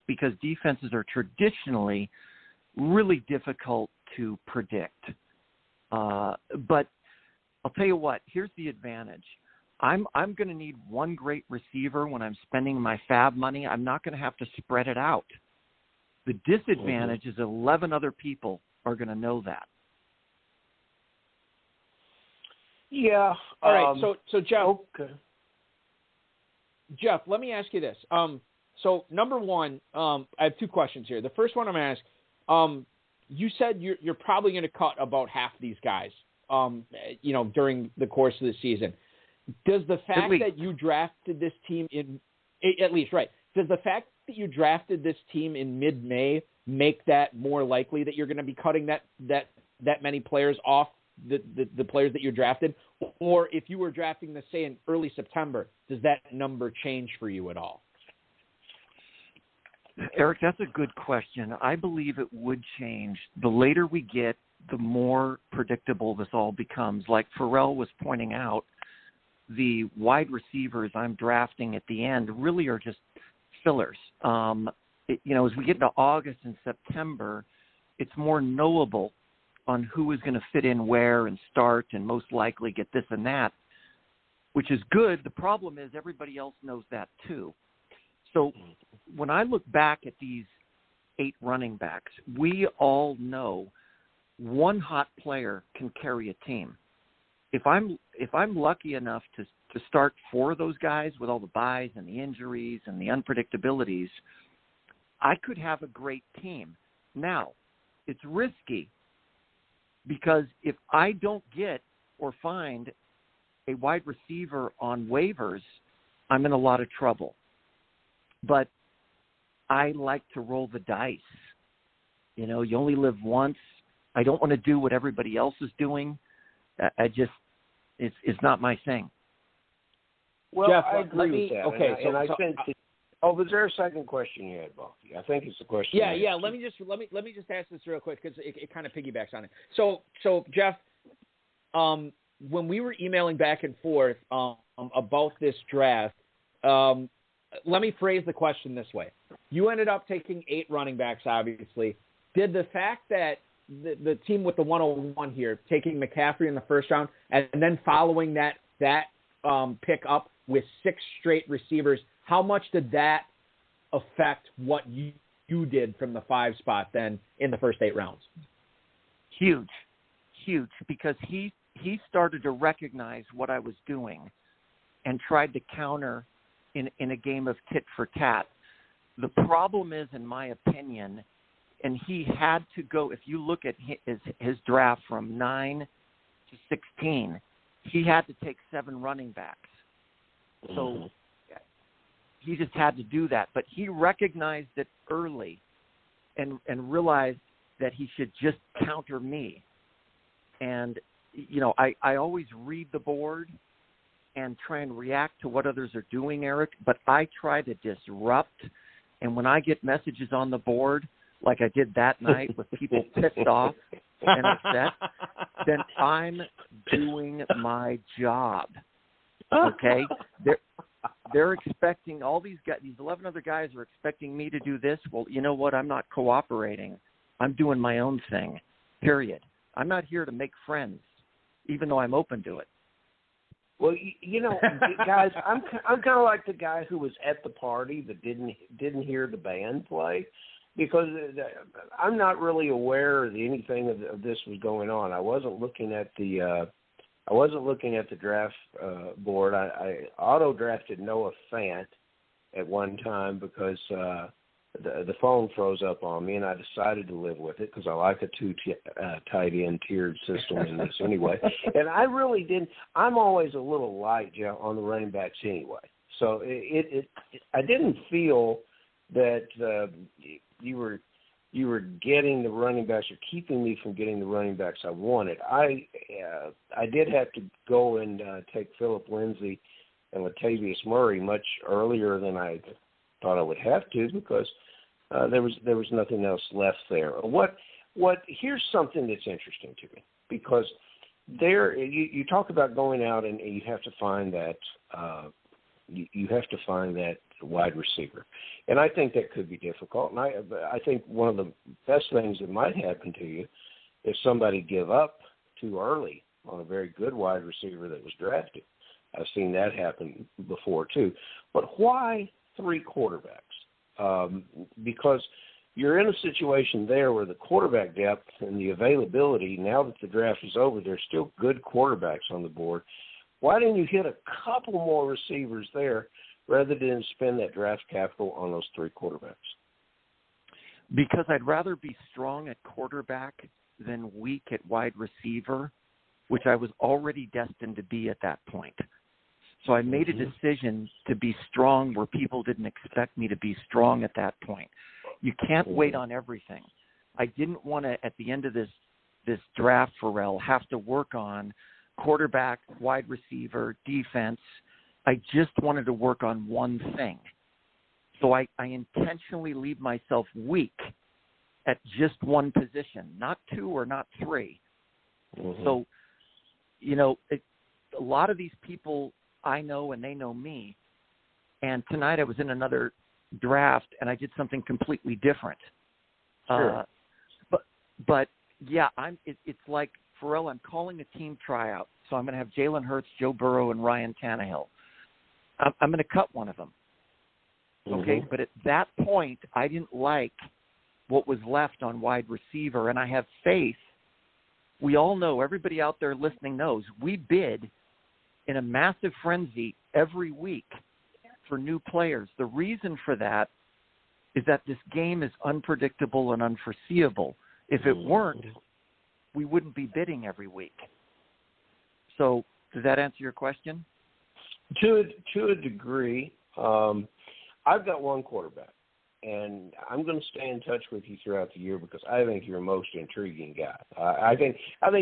because defenses are traditionally really difficult to predict. But I'll tell you what, here's the advantage. I'm going to need one great receiver when I'm spending my fab money. I'm not going to have to spread it out. The disadvantage is 11 other people are going to know that. Yeah. All right. So Jeff. Okay. Jeff, let me ask you this. So number one, I have two questions here. The first one I'm going to ask, you said you're probably going to cut about half these guys, during the course of the season. Does the fact that you drafted this team at least, right? Does the fact that you drafted this team in mid-May make that more likely that you're going to be cutting that many players off the players that you drafted? Or if you were drafting this, say, in early September, does that number change for you at all? Eric, that's a good question. I believe it would change. The later we get, the more predictable this all becomes. Like Pharrell was pointing out, the wide receivers I'm drafting at the end really are just fillers. As we get into August and September, it's more knowable on who is going to fit in where and start and most likely get this and that, which is good. The problem is everybody else knows that too. So when I look back at these 8 running backs, we all know one hot player can carry a team. If I'm lucky enough to start 4 of those guys with all the buys and the injuries and the unpredictabilities, I could have a great team. Now, it's risky because if I don't get or find a wide receiver on waivers, I'm in a lot of trouble. But I like to roll the dice. You only live once. I don't want to do what everybody else is doing. It's not my thing. Well, Jeff, I agree with that. Okay, was there a second question you had, Bucky? I think it's the question. Yeah. Let me just ask this real quick because it kind of piggybacks on it. So Jeff, when we were emailing back and forth about this draft, let me phrase the question this way. You ended up taking 8 running backs, obviously. Did the fact that the team with the 101 here, taking McCaffrey in the first round and then following that pick up with 6 straight receivers, how much did that affect what you did from the 5 spot then in the first 8 rounds? Huge, because he started to recognize what I was doing and tried to counter in a game of tit for tat. The problem is, in my opinion, and he had to go, if you look at his draft from 9 to 16, he had to take 7 running backs. So he just had to do that. But he recognized it early and realized that he should just counter me. And, I always read the board and try and react to what others are doing, Eric, but I try to disrupt. And when I get messages on the board, like I did that night with people pissed off and upset, then I'm doing my job. Okay? They're expecting all these guys, these 11 other guys are expecting me to do this. Well, you know what? I'm not cooperating. I'm doing my own thing, period. I'm not here to make friends, even though I'm open to it. Well, guys, I'm kind of like the guy who was at the party that didn't hear the band play, because I'm not really aware that anything of this was going on. I wasn't looking at the draft board. I auto drafted Noah Fant at one time because the phone froze up on me, and I decided to live with it because I like a 2 tight end tiered system in this anyway. And I really didn't. I'm always a little light on the running backs anyway. So I didn't feel that you were getting the running backs or keeping me from getting the running backs I wanted. I did have to go and take Phillip Lindsay and Latavius Murray much earlier than I thought I would have to, because there was nothing else left there. Here's something that's interesting to me, because you talk about going out and you have to find that wide receiver. And I think that could be difficult. And I think one of the best things that might happen to you if somebody give up too early on a very good wide receiver that was drafted. I've seen that happen before too. But why 3 quarterbacks? Because you're in a situation there where the quarterback depth and the availability, now that the draft is over, there's still good quarterbacks on the board. Why didn't you hit a couple more receivers there rather than spend that draft capital on those 3 quarterbacks? Because I'd rather be strong at quarterback than weak at wide receiver, which I was already destined to be at that point. So I made a decision to be strong where people didn't expect me to be strong at that point. You can't wait on everything. I didn't want to, at the end of this draft, Pharrell, have to work on quarterback, wide receiver, defense. I just wanted to work on one thing. So I intentionally leave myself weak at just one position, not 2 or not 3. So, a lot of these people I know and they know me. And tonight I was in another draft and I did something completely different. Sure. But yeah, it's like, Pharrell, I'm calling a team tryout. So I'm going to have Jalen Hurts, Joe Burrow, and Ryan Tannehill. I'm going to cut one of them. Okay, but at that point, I didn't like what was left on wide receiver, and I have faith. We all know, everybody out there listening knows, we bid in a massive frenzy every week for new players. The reason for that is that this game is unpredictable and unforeseeable. If it weren't, we wouldn't be bidding every week. So does that answer your question? To a degree. I've got one quarterback, and I'm going to stay in touch with you throughout the year because I think you're a most intriguing guy. I think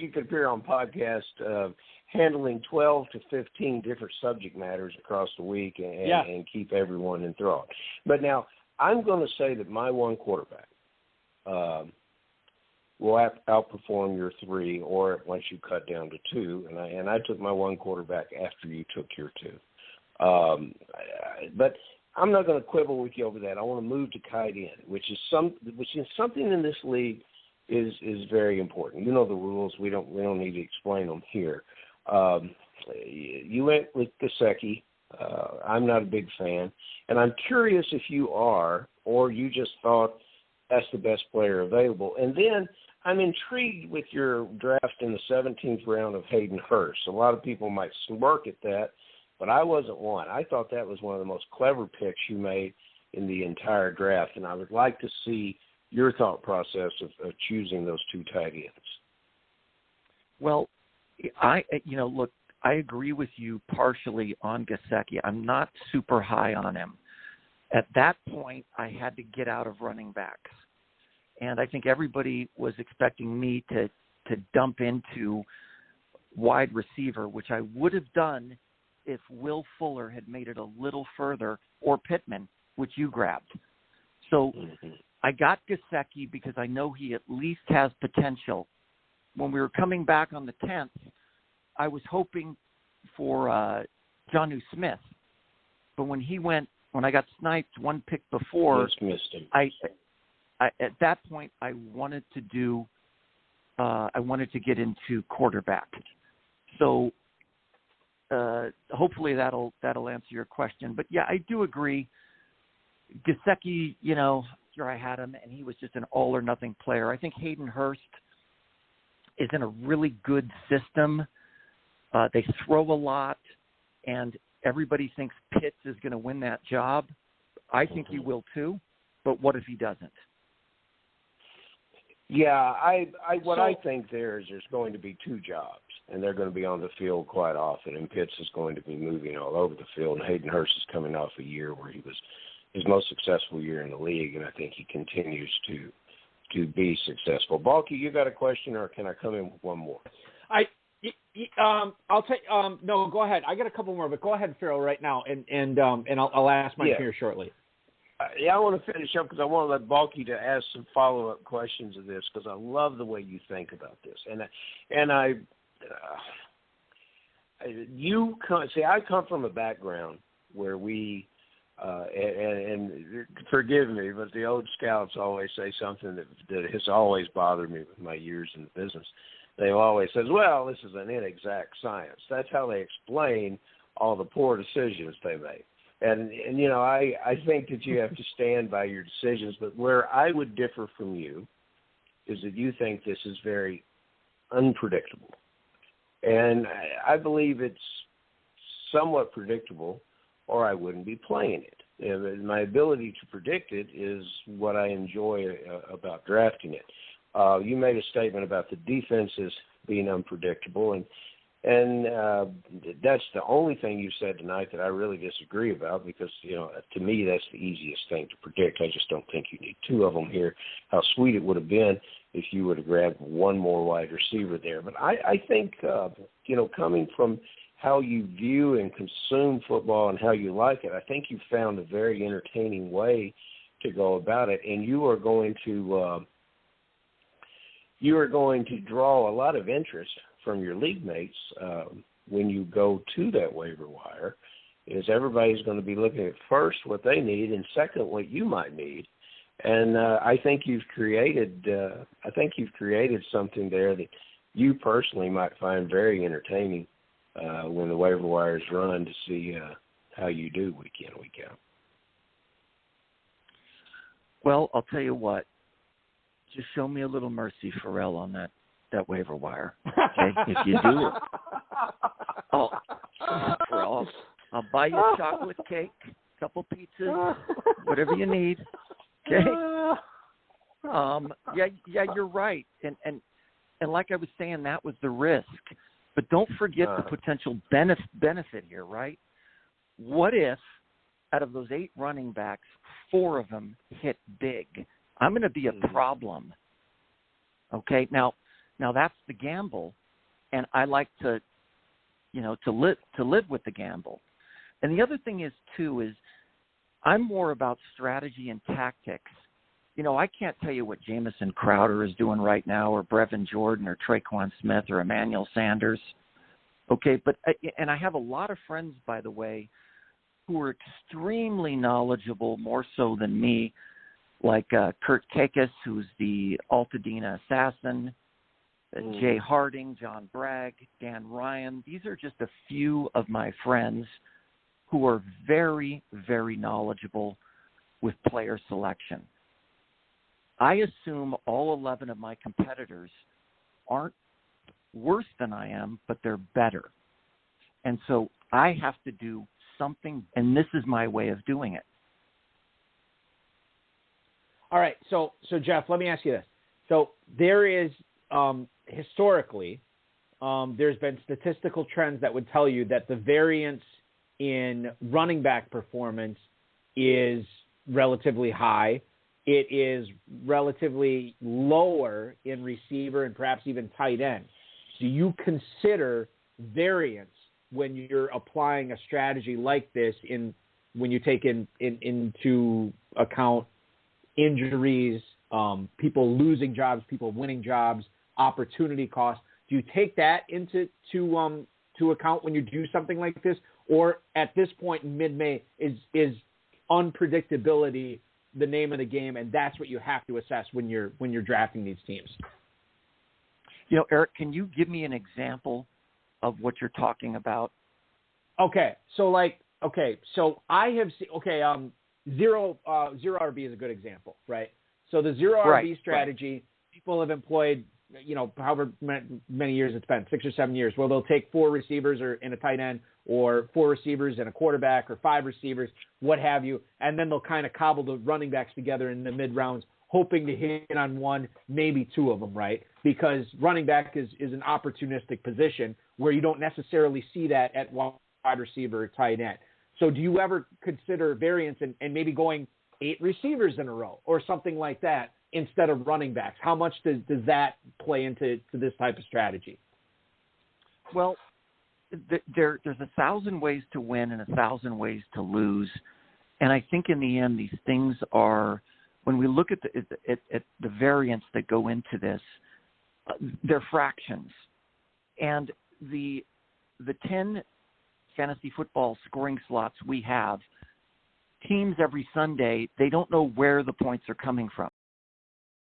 you could appear on podcast handling 12 to 15 different subject matters across the week and keep everyone enthralled. But now I'm going to say that my one quarterback will outperform your 3, or once you cut down to 2. And I took my one quarterback after you took your 2. But I'm not going to quibble with you over that. I want to move to tight end, which is something in this league is very important. You know the rules. We don't need to explain them here. You went with Gesicki. I'm not a big fan, and I'm curious if you are, or you just thought that's the best player available. And then I'm intrigued with your draft in the 17th round of Hayden Hurst. A lot of people might smirk at that, but I wasn't one. I thought that was one of the most clever picks you made in the entire draft, and I would like to see your thought process of choosing those 2 tight ends. Well, look, I agree with you partially on Gesicki. I'm not super high on him. At that point, I had to get out of running backs. And I think everybody was expecting me to dump into wide receiver, which I would have done if Will Fuller had made it a little further, or Pittman, which you grabbed. So I got Gesicki because I know he at least has potential. When we were coming back on the 10th, I was hoping for Jonnu Smith. But when I got sniped one pick before, just missed him. I at that point I wanted to get into quarterback. So hopefully that'll answer your question. But yeah, I do agree. Gesicki, sure I had him, and he was just an all or nothing player. I think Hayden Hurst is in a really good system. They throw a lot, and everybody thinks Pitts is going to win that job. I think he will too, but what if he doesn't? Yeah, I think there's going to be 2 jobs, and they're going to be on the field quite often, and Pitts is going to be moving all over the field, and Hayden Hurst is coming off a year where he was his most successful year in the league, and I think he continues to be successful. Balky, you got a question, or can I come in with one more? I'll take no. Go ahead. I got a couple more, but go ahead, Farrell, right now, and I'll ask mine here shortly. I want to finish up because I want to let Balky to ask some follow-up questions of this because I love the way you think about this, I come from a background where we And forgive me, but the old scouts always say something that has always bothered me with my years in the business. They always says, well, this is an inexact science. That's how they explain all the poor decisions they make. And you know, I think that you have to stand by your decisions, but where I would differ from you is that you think this is very unpredictable. And I believe it's somewhat predictable, or I wouldn't be playing it. And my ability to predict it is what I enjoy about drafting it. You made a statement about the defenses being unpredictable, and that's the only thing you said tonight that I really disagree about, because, you know, to me that's the easiest thing to predict. I just don't think you need two of them here. How sweet it would have been if you would have grabbed one more wide receiver there. But I think, you know, coming from how you view and consume football and how you like it, I think you found a very entertaining way to go about it, and you are going to draw a lot of interest from your league mates when you go to that waiver wire. Is everybody's going to be looking at first what they need, and second what you might need. And I think you've created something there that you personally might find very entertaining when the waiver wires run, to see how you do week in, week out. Well, I'll tell you what. Just show me a little mercy, Pharrell, on that waiver wire. Okay? If you do it, Pharrell, I'll buy you a chocolate cake, a couple pizzas, whatever you need. Okay? Yeah, you're right. And like I was saying, that was the risk. But don't forget the potential benefit here, right? What if out of those 8 running backs, 4 of them hit big? I'm going to be a problem. Okay, now that's the gamble, and I like to, you know, to live with the gamble. And the other thing is too is I'm more about strategy and tactics. You know, I can't tell you what Jamison Crowder is doing right now, or Brevin Jordan, or Traquan Smith, or Emmanuel Sanders. Okay, and I have a lot of friends, by the way, who are extremely knowledgeable, more so than me, like Kurt Kakis, who's the Altadena assassin, Jay Harding, John Bragg, Dan Ryan. These are just a few of my friends who are very, very knowledgeable with player selection. I assume all 11 of my competitors aren't worse than I am, but they're better. And so I have to do something, and this is my way of doing it. All right, so Jeff, let me ask you this. So there is historically, there's been statistical trends that would tell you that the variance in running back performance is relatively high. It is relatively lower in receiver and perhaps even tight end. Do you consider variance when you're applying a strategy like this when you take into account injuries, people losing jobs, people winning jobs, opportunity costs? Do you take that into account when you do something like this, or at this point in mid-May is unpredictability the name of the game, and that's what you have to assess when you're drafting these teams? You know, Eric, can you give me an example of what you're talking about? Okay, so I have seen. Zero RB is a good example, right? So the zero RB strategy, people have employed, you know, however many years it's been, 6 or 7 years, where they'll take 4 receivers or in a tight end, or 4 receivers and a quarterback, or 5 receivers, what have you, and then they'll kind of cobble the running backs together in the mid rounds, hoping to hit on 1, maybe 2 of them, right? Because running back is an opportunistic position where you don't necessarily see that at wide receiver or tight end. So do you ever consider variance and maybe going 8 receivers in a row or something like that instead of running backs? How much does that play into this type of strategy? Well, there's 1,000 ways to win and 1,000 ways to lose. And I think in the end, these things are, when we look at the variants that go into this, they're fractions. And the 10 fantasy football scoring slots we have, teams every Sunday, they don't know where the points are coming from.